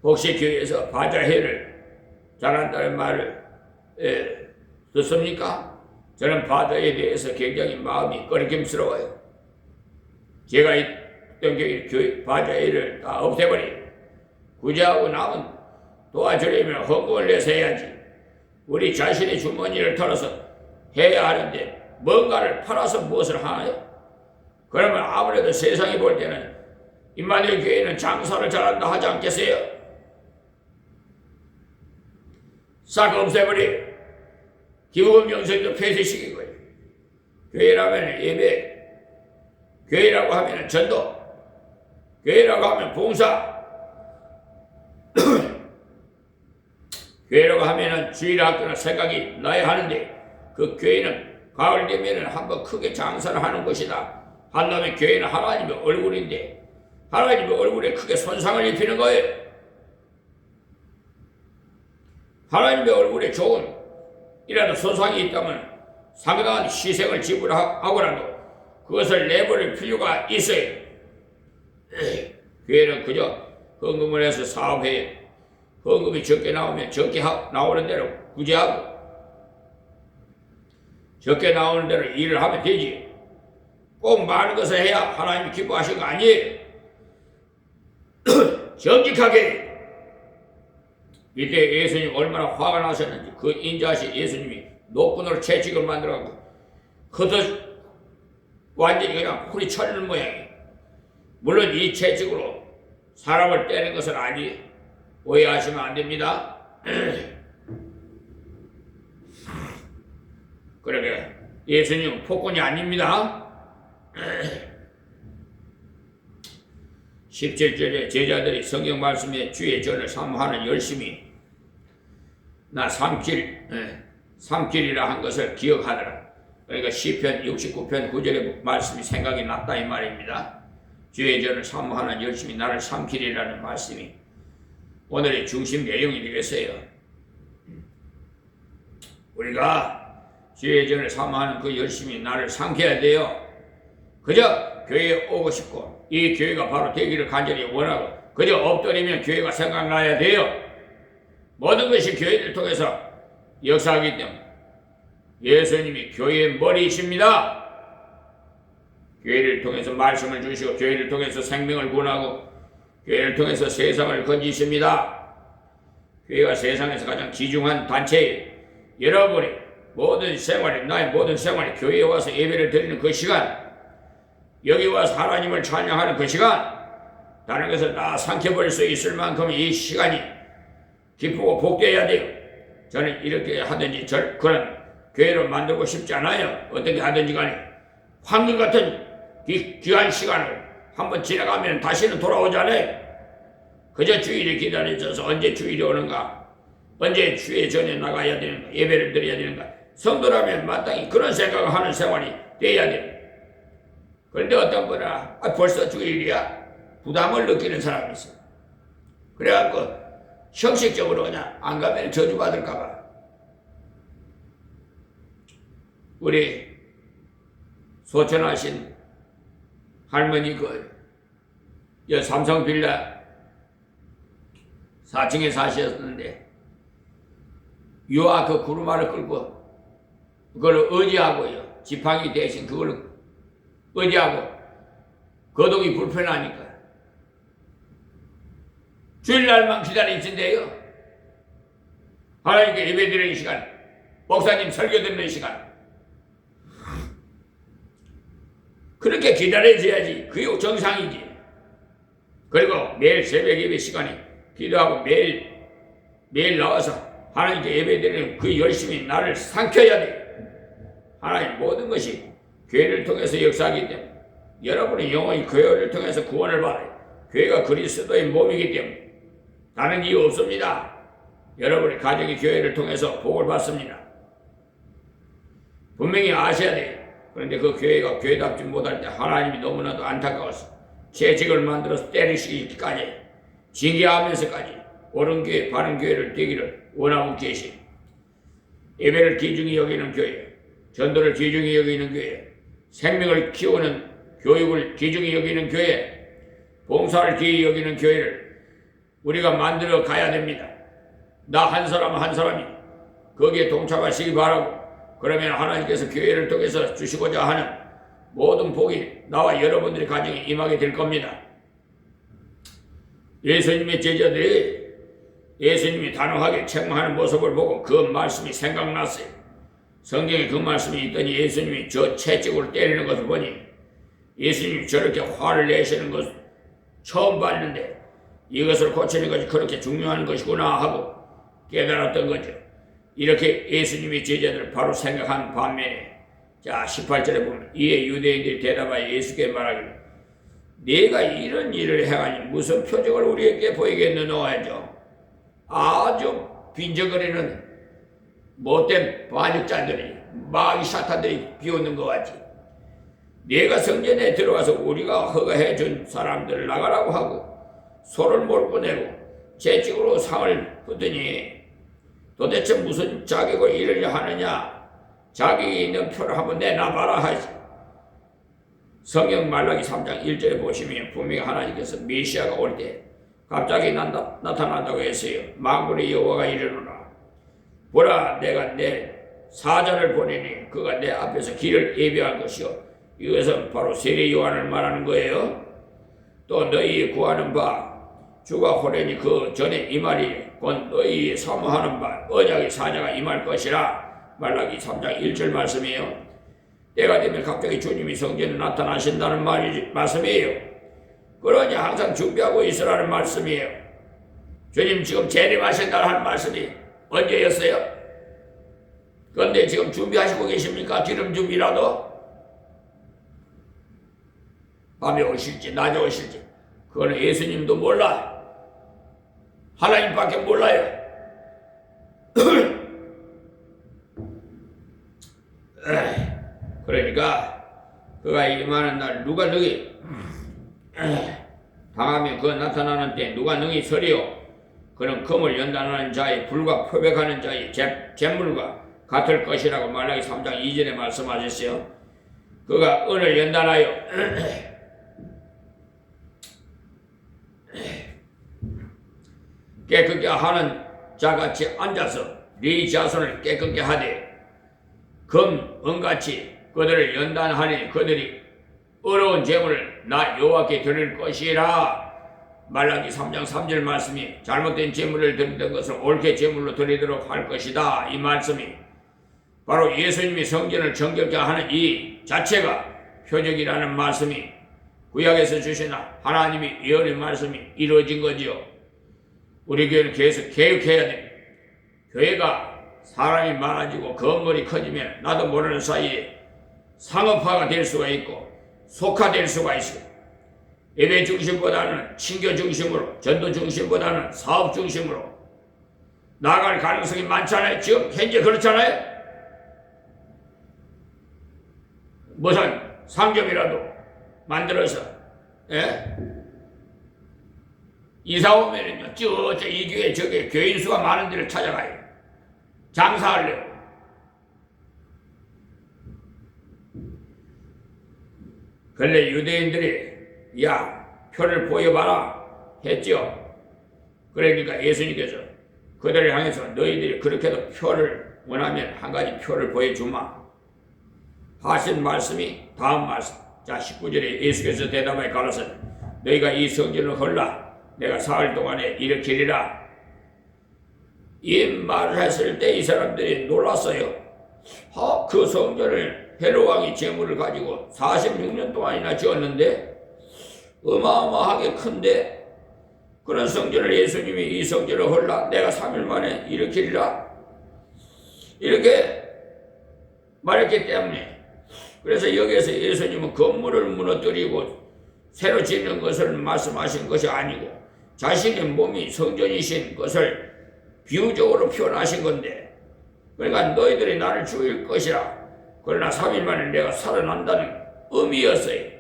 혹시 교회에서 바자회를 잘한다는 말을 듣습니까? 저는 바자회에 대해서 굉장히 마음이 꺼리낌스러워요. 제가 있던 교회 바자회를 다 없애버려요. 구제하고 남은 도와주려면 헌금을 내서 해야지. 우리 자신의 주머니를 털어서 해야 하는데 뭔가를 팔아서 무엇을 하나요? 그러면 아무래도 세상이 볼 때는 임마누엘 교회는 장사를 잘한다 하지 않겠어요? 싹 없애버려. 기부금 영성도 폐쇄시키고요. 교회라면 예배, 교회라고 하면 전도, 교회라고 하면 봉사, 교회라고 하면 주일학교나 생각이 나야 하는데 그 교회는 가을 되면 한번 크게 장사를 하는 것이다. 한다면 교회는 하나님의 얼굴인데 하나님의 얼굴에 크게 손상을 입히는 거예요. 하나님의 얼굴에 좋은 이라도 손상이 있다면 상당한 희생을 지불하고라도 그것을 내버릴 필요가 있어요. 교회는 그저 헌금을 해서 사업해요. 헌금이 적게 나오면 적게 나오는 대로 구제하고 적게 나오는 대로 일을 하면 되지. 꼭 많은 것을 해야 하나님이 기뻐하신 거 아니에요. 정직하게. 이때 예수님 얼마나 화가 나셨는지 그 인자하신 예수님이 노끈으로 채찍을 만들어갖고 걷어 완전히 그냥 풀이 쳐는 모양이에요. 물론 이 채찍으로 사람을 때리는 것은 아니에요. 오해하시면 안 됩니다. 그러게 예수님은 폭군이 아닙니다. 17절에 제자들이 성경 말씀에 주의 전을 사모하는 열심히 나 삼킬이라 한 것을 기억하더라. 그러니까 시편 69편 9절의 말씀이 생각이 났다 이 말입니다. 주의 전을 사모하는 열심히 나를 삼킬이라는 말씀이 오늘의 중심 내용이 되겠어요. 우리가 주의 전을 사모하는 그 열심히 나를 삼켜야 돼요. 그저 교회에 오고 싶고 이 교회가 바로 되기를 간절히 원하고 그저 엎드리면 교회가 생각나야 돼요. 모든 것이 교회를 통해서 역사하기 때문에 예수님이 교회의 머리이십니다. 교회를 통해서 말씀을 주시고 교회를 통해서 생명을 구원하고 교회를 통해서 세상을 건지십니다. 교회가 세상에서 가장 귀중한 단체예요. 여러분의 모든 생활이 나의 모든 생활이 교회에 와서 예배를 드리는 그 시간 여기 와서 하나님을 찬양하는 그 시간 다른 것을 다 삼켜버릴 수 있을 만큼 이 시간이 기쁘고 복되어야 돼요. 저는 이렇게 하든지 그런 교회를 만들고 싶지 않아요. 어떻게 하든지 간에 황금 같은 귀한 시간을 한번 지나가면 다시는 돌아오지 않아요. 그저 주일이 기다려져서 언제 주일이 오는가 언제 주의 전에 나가야 되는가 예배를 드려야 되는가 성도라면 마땅히 그런 생각을 하는 생활이 돼야 돼요. 그런데 어떤 분은 벌써 주일이야 부담을 느끼는 사람이 있어요. 그래갖고 형식적으로 그냥 안 가면 저주받을까봐 우리 소천하신 할머니 삼성 빌라 4층에 사셨는데 유아 그 구루마를 끌고 그걸 의지하고요. 지팡이 대신 그걸 의지하고 거동이 불편하니까 주일날만 기다리신대요. 하나님께 예배드리는 시간, 목사님 설교 듣는 시간 그렇게 기다려줘야지. 그게 정상이지. 그리고 매일 새벽 예배 시간에 기도하고 매일 나와서 하나님께 예배드리는 그 열심히 나를 삼켜야 돼. 하나님 모든 것이 교회를 통해서 역사하기 때문에 여러분의 영혼이 교회를 통해서 구원을 받아요. 교회가 그리스도의 몸이기 때문에 다른 이유 없습니다. 여러분의 가정이 교회를 통해서 복을 받습니다. 분명히 아셔야 돼요. 그런데 그 교회가 교회답지 못할 때 하나님이 너무나도 안타까워서 채찍을 만들어서 때리시기까지 징계하면서까지 옳은 교회 바른 교회를 되기를 원하고 계신 예배를 귀중히 여기는 교회, 전도를 귀중히 여기는 교회, 생명을 키우는 교육을 귀중히 여기는 교회, 봉사를 귀히 여기는 교회를 우리가 만들어 가야 됩니다. 나 한 사람 한 사람이 거기에 동참하시기 바라고 그러면 하나님께서 교회를 통해서 주시고자 하는 모든 복이 나와 여러분들의 가정에 임하게 될 겁니다. 예수님의 제자들이 예수님이 단호하게 책망하는 모습을 보고 그 말씀이 생각났어요. 성경에 그 말씀이 있더니 예수님이 저 채찍으로 때리는 것을 보니 예수님이 저렇게 화를 내시는 것 처음 봤는데 이것을 고치는 것이 그렇게 중요한 것이구나 하고 깨달았던 거죠. 이렇게 예수님이 제자들을 바로 생각한 반면에 자 18절에 보면 이에 유대인들이 대답하여 예수께 말하기를 네가 이런 일을 행하니 무슨 표적을 우리에게 보이겠느냐 하죠. 아주 빈정거리는 못된 반역자들이 마귀 사탄들이 비웃는 것 같지. 네가 성전에 들어가서 우리가 허가해 준 사람들을 나가라고 하고 소를 몰고 내고 채찍으로 상을 푸더니 도대체 무슨 자격을 이르려 하느냐. 자격이 있는 표를 한번 내놔봐라 하지. 성경 말라기 3장 1절에 보시면 분명히 하나님께서 메시아가 올 때 갑자기 나타난다고 했어요. 만군의 여호와가 이르노라. 보라 내가 내 사자를 보내니 그가 내 앞에서 길을 예비할 것이요. 이것은 바로 세례 요한을 말하는 거예요. 또 너희 구하는 바 주가 호련히 그 전에 임하리 곧 너희 사모하는 바 언약의 사자가 임할 것이라. 말라기 3장 1절 말씀이에요. 때가 되면 갑자기 주님이 성전에 나타나신다는 말씀이에요. 그러니 항상 준비하고 있으라는 말씀이에요. 주님 지금 재림하신다는 말씀이 언제였어요? 그런데 지금 준비하시고 계십니까? 기름 준비라도? 밤에 오실지 낮에 오실지 그거는 예수님도 몰라. 하나님밖에 몰라요. 그러니까 그가 임하는 날 누가 너희 당하면 그 나타나는 때 누가 너희 서리요. 그는 금을 연단하는 자의 불과 표백하는 자의 재물과 같을 것이라고 말라기 3장 2절에 말씀하셨어요. 그가 은을 연단하여 깨끗게 하는 자같이 앉아서 네 자손을 깨끗게 하되 금, 은같이 그들을 연단하니 그들이 어려운 재물을 나 여호와께 드릴 것이라. 말라기 3장 3절 말씀이 잘못된 재물을 드리던 것을 옳게 재물로 드리도록 할 것이다. 이 말씀이 바로 예수님이 성전을 정결케 하는 이 자체가 표적이라는 말씀이 구약에서 주신 하나님이 예언의 말씀이 이루어진 거지요. 우리 교회는 계속 개혁해야 돼. 교회가 사람이 많아지고 건물이 커지면 나도 모르는 사이에 상업화가 될 수가 있고 속화될 수가 있어요. 예배 중심보다는 친교 중심으로, 전도 중심보다는 사업 중심으로 나아갈 가능성이 많잖아요. 지금 현재 그렇잖아요. 무슨 상점이라도 만들어서 이사 오면은요 저 이 교회 저게 교인 수가 많은 데를 찾아가요. 장사하려고. 근데 유대인들이 야 표를 보여봐라 했죠. 그러니까 예수님께서 그들을 향해서 너희들이 그렇게도 표를 원하면 한 가지 표를 보여주마 하신 말씀이 다음 말씀. 자 19절에 예수께서 대답하여 가라사대 너희가 이 성전을 헐라 내가 사흘 동안에 일으키리라. 이 말을 했을 때 이 사람들이 놀랐어요. 그 성전을 헤롯 왕이 재물을 가지고 46년 동안이나 지었는데 어마어마하게 큰데 그런 성전을 예수님이 이 성전을 헐라 내가 3일 만에 일으키리라 이렇게 말했기 때문에 그래서 여기에서 예수님은 건물을 무너뜨리고 새로 짓는 것을 말씀하신 것이 아니고 자신의 몸이 성전이신 것을 비유적으로 표현하신 건데 그러니까 너희들이 나를 죽일 것이라 그러나 3일 만에 내가 살아난다는 의미였어요.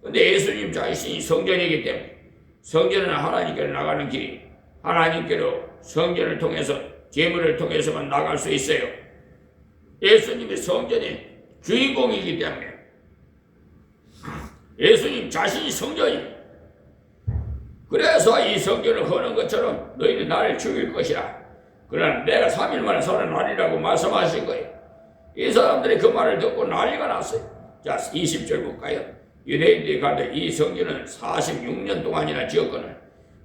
근데 예수님 자신이 성전이기 때문에 성전은 하나님께로 나가는 길이 하나님께로 성전을 통해서 제물을 통해서만 나갈 수 있어요. 예수님이 성전의 주인공이기 때문에 예수님 자신이 성전이 그래서 이 성전을 거는 것처럼 너희는 나를 죽일 것이라 그러나 내가 3일 만에 살아나리라고 말씀하신 거예요. 이 사람들이 그 말을 듣고 난리가 났어요. 자 20절 볼까요? 유대인들이 가되 이 성전은 46년 동안이나 지었거늘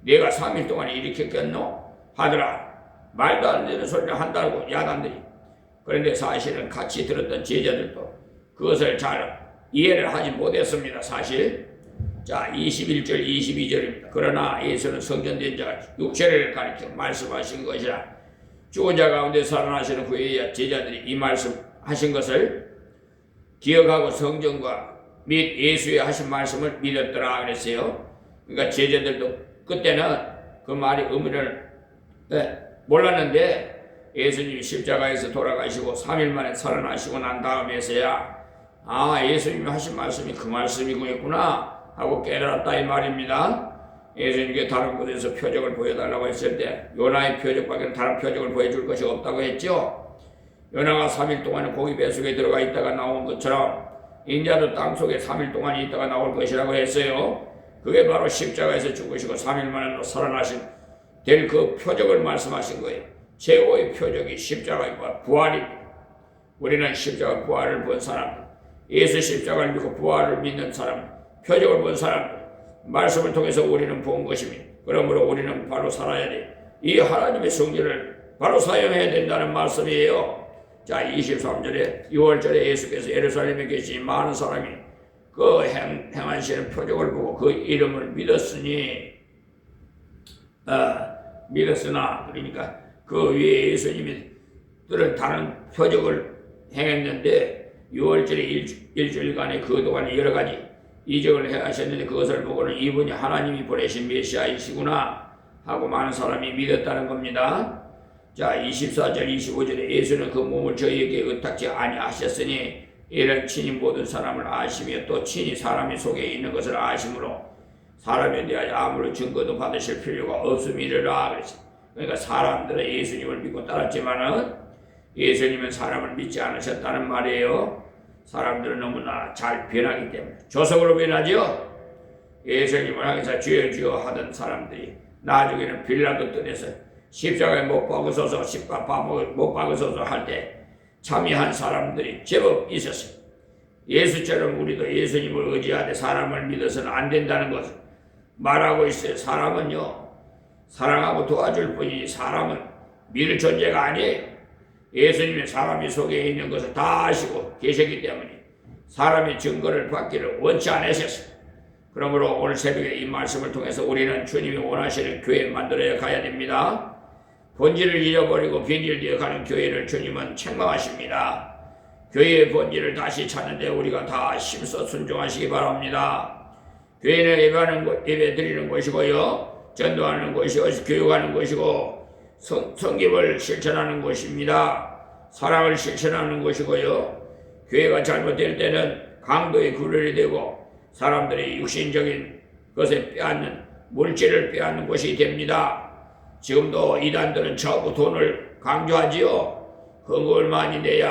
내가 3일 동안 일으켰겠노 하더라. 말도 안 되는 소리를 한다고 야단들이. 그런데 사실은 같이 들었던 제자들도 그것을 잘 이해를 하지 못했습니다. 사실 자, 21절 22절입니다. 그러나 예수는 성전된 자 육체를 가리켜 말씀하신 것이라. 죽은 자 가운데 살아나시는 후에야 제자들이 이 말씀하신 것을 기억하고 성전과 및 예수의 하신 말씀을 믿었더라 그랬어요. 그러니까 제자들도 그때는 그 말이 의미를 몰랐는데 예수님이 십자가에서 돌아가시고 3일 만에 살아나시고 난 다음에서야 예수님이 하신 말씀이 그 말씀이구나 하고 깨달았다 이 말입니다. 예수님께 다른 곳에서 표적을 보여달라고 했을 때 요나의 표적밖에 다른 표적을 보여줄 것이 없다고 했죠. 요나가 3일 동안 고기 뱃속에 들어가 있다가 나온 것처럼 인자도 땅속에 3일 동안 있다가 나올 것이라고 했어요. 그게 바로 십자가에서 죽으시고 3일 만에 살아나신 될 그 표적을 말씀하신 거예요. 최고의 표적이 십자가의 부활입니다. 우리는 십자가 부활을 본 사람, 예수 십자가를 믿고 부활을 믿는 사람, 표적을 본 사람, 말씀을 통해서 우리는 본 것입니다. 그러므로 우리는 바로 살아야 돼. 이 하나님의 성전을 바로 사용해야 된다는 말씀이에요. 자, 23절에 6월절에 예수께서 예루살렘에 계신 많은 사람이 그 행하시는 표적을 보고 그 이름을 믿었으니 믿었으나 그러니까 그 위에 예수님들은 다른 표적을 행했는데 6월절에 일주일간에 그동안에 여러 가지 이적을 행하셨는데 그것을 보고는 이분이 하나님이 보내신 메시아이시구나 하고 많은 사람이 믿었다는 겁니다. 자, 24절 25절에 예수는 그 몸을 저희에게 의탁지 아니하셨으니 이는 친히 모든 사람을 아시며 또 친히 사람의 속에 있는 것을 아심으로 사람에 대하여 아무런 증거도 받으실 필요가 없음이라 그랬어요. 그러니까 사람들은 예수님을 믿고 따랐지만은 예수님은 사람을 믿지 않으셨다는 말이에요. 사람들은 너무나 잘 변하기 때문에 조석으로 변하죠. 예수님을 향해서 주여 주여 하던 사람들이 나중에는 빌라도 뜰에서 십자가에 못 박으소서 못 박으소서 할 때 참여한 사람들이 제법 있었어요. 예수처럼 우리도 예수님을 의지하되 사람을 믿어서는 안 된다는 것을 말하고 있어요. 사람은요 사랑하고 도와줄 뿐이지 사람은 믿을 존재가 아니에요. 예수님이 사람이 속에 있는 것을 다 아시고 계셨기 때문에 사람의 증거를 받기를 원치 않으셨어요. 그러므로 오늘 새벽에 이 말씀을 통해서 우리는 주님이 원하시는 교회 만들어야 가야 됩니다. 본질을 잃어버리고 변질되어 가는 교회를 주님은 책망하십니다. 교회의 본질을 다시 찾는데 우리가 다 힘써 순종하시기 바랍니다. 교회는 예배 드리는 곳이고요, 전도하는 곳이고 교육하는 곳이고 성김을 실천하는 곳입니다. 사랑을 실천하는 곳이고요. 교회가 잘못될 때는 강도의 굴레이 되고 사람들이 육신적인 것에 빼앗는 물질을 빼앗는 곳이 됩니다. 지금도 이단들은 전부 돈을 강조하지요. 헌금을 많이 내지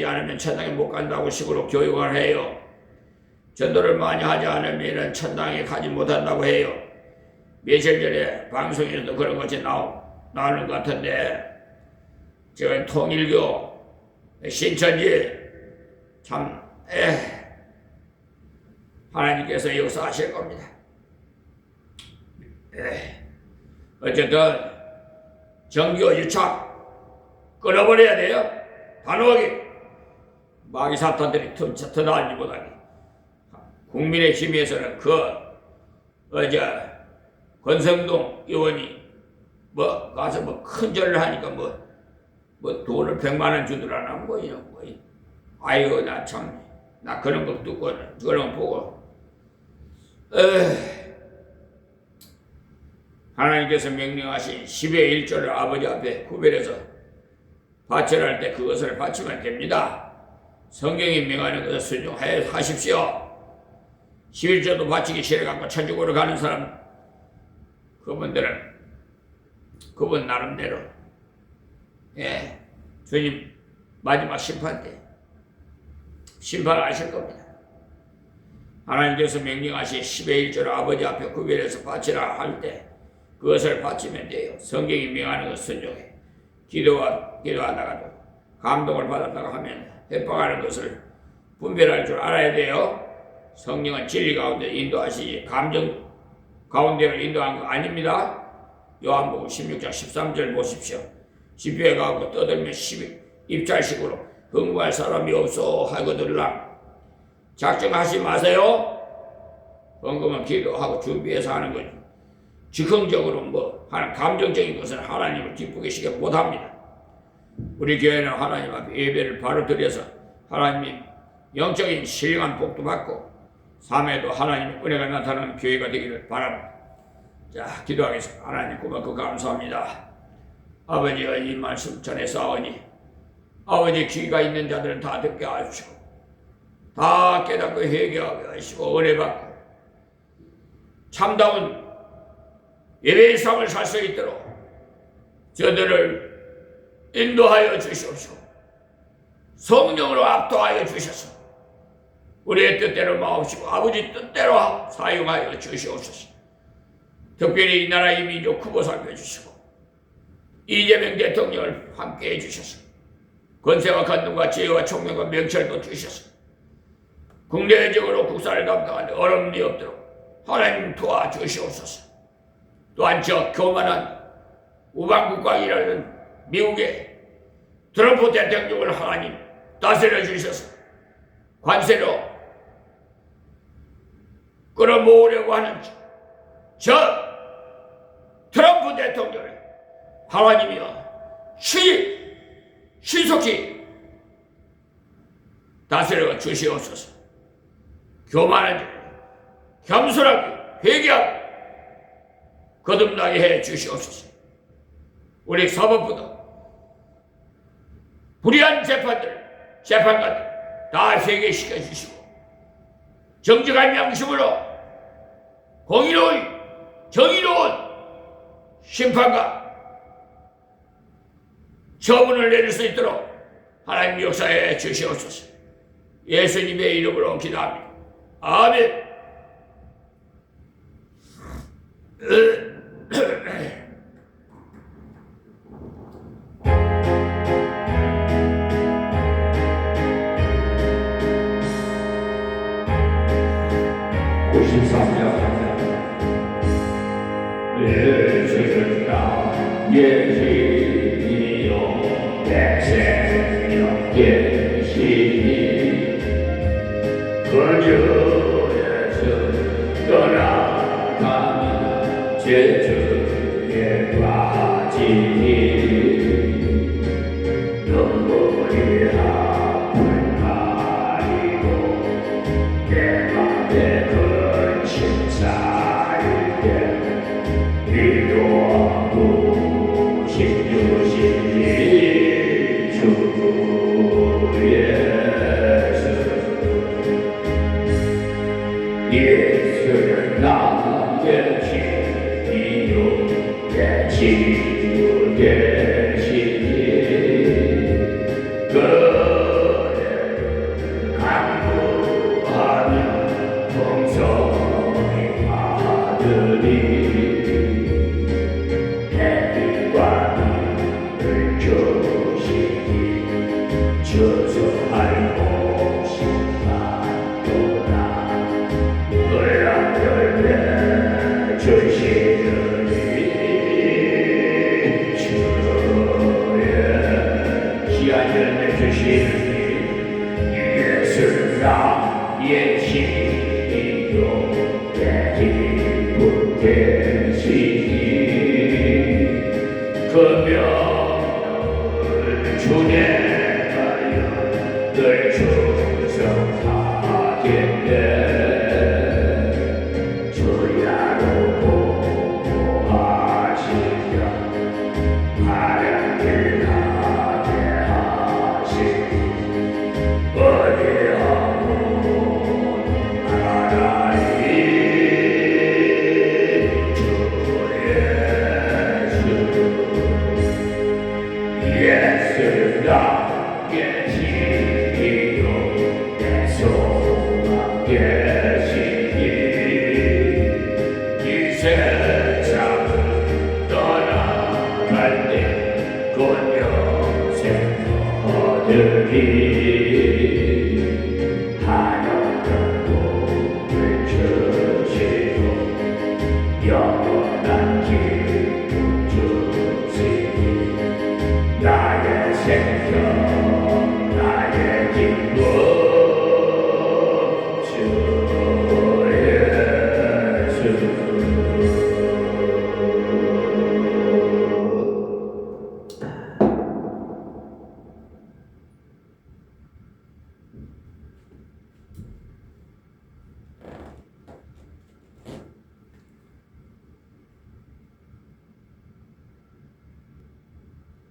않으면 천당에 못 간다고 식으로 교육을 해요. 전도를 많이 하지 않으면 천당에 가지 못한다고 해요. 며칠 전에 방송에서도 그런 것이 나오는 것 같은데 지금 통일교 신천지 참 하나님께서 역사하실 겁니다. 어쨌든 정교 유착 끊어버려야 돼요. 단호하게 마귀 사탄들이 틈나지 못하게. 국민의 힘에서는 권성동 의원이 가서 큰 절을 하니까 돈을 100만 원 주더라나 아이고 나 그런 거 듣고 그런 거 보고 하나님께서 명령하신 10의 1조를 아버지 앞에 구별해서 바쳐할 때 그것을 바치면 됩니다. 성경이 명하는 것을 순종하십시오. 11조도 바치기 싫어갖고 천국으로 가는 사람 그분들은 그분 나름대로 주님 마지막 심판 때 심판하실 겁니다. 하나님께서 명령하신 10의 1조를 아버지 앞에 구별해서 바치라 할 때 그것을 바치면 돼요. 성경이 명하는 것을 순종해. 기도하다가도 감동을 받았다가 하면 협박하는 것을 분별할 줄 알아야 돼요. 성령은 진리 가운데 인도하시지 감정 가운데로 인도한 거 아닙니다. 요한복음 16장 13절 보십시오. 집회에 가고 떠들며 입잘식으로 흥분할 사람이 없어 하거들라. 작정하지 마세요. 헌금은 기도하고 준비해서 하는 거죠. 즉흥적으로 뭐 감정적인 것은 하나님을 기쁘게 시켜 못합니다. 우리 교회는 하나님 앞에 예배를 바로 드려서 하나님이 영적인 신령한 복도 받고 삶에도 하나님의 은혜가 나타나는 교회가 되기를 바랍니다. 자, 기도하겠습니다. 하나님 고맙고 감사합니다. 아버지가 이 말씀 전해사오니 아버지 귀가 있는 자들은 다 듣게 하시고 다 깨닫고 회개하게 하시고 은혜 받고 참다운 예배의 삶을 살 수 있도록 저들을 인도하여 주시옵시고 성령으로 압도하여 주셔서 우리의 뜻대로 마옵시고 아버지 뜻대로 사용하여 주시옵소서. 특별히 이 나라 이 민족 크고 살펴주시고 이재명 대통령을 함께해 주셔서 권세와 권능과 지혜와 총명과 명철도 주셔서 국내적으로 국사를 담당하는 어려움이 없도록 하나님 도와주시옵소서. 또한 저 교만한 우방국가이라는 미국의 트럼프 대통령을 하나님 다스려 주셔서 관세로 끌어모으려고 하는 저 트럼프 대통령을 하나님이여 신속히 다스려 주시옵소서. 교만한 자 겸손하게 회개하고 거듭나게 해 주시옵소서. 우리 사법부도 불의한 재판관들 다 회개시켜 주시고 정직한 양심으로 정의로운 심판과 처분을 내릴 수 있도록 하나님 역사해 주시옵소서. 예수님의 이름으로 기도합니다. 아멘. 예수님이요 대생명 계시니 거저에서 떠나가면 죄주에 빠지니 눈물이 아플 가리고 내 맘에 근심 쌓일 때 기도하고 신주시니 주 예수는 나의 치유 내 치유 되시니 그를 강구하는 동성의 아들이 해와 빛을 주시니 주소 알고 싶다도다. 노래랑 열매 주시느니 주의 귀한 열매 주시느니 예수는 나의 신이요 내 기쁨 되시니 그 명을 주내하여 늘 충성하겠네. 주야로 보호하시며 바른 길 가게 하시니 어디하고 가라니 주 예수는 나의 힘이요 내 소망 되시니 이 세상을 떠나갈 때 곧 영생 얻으리.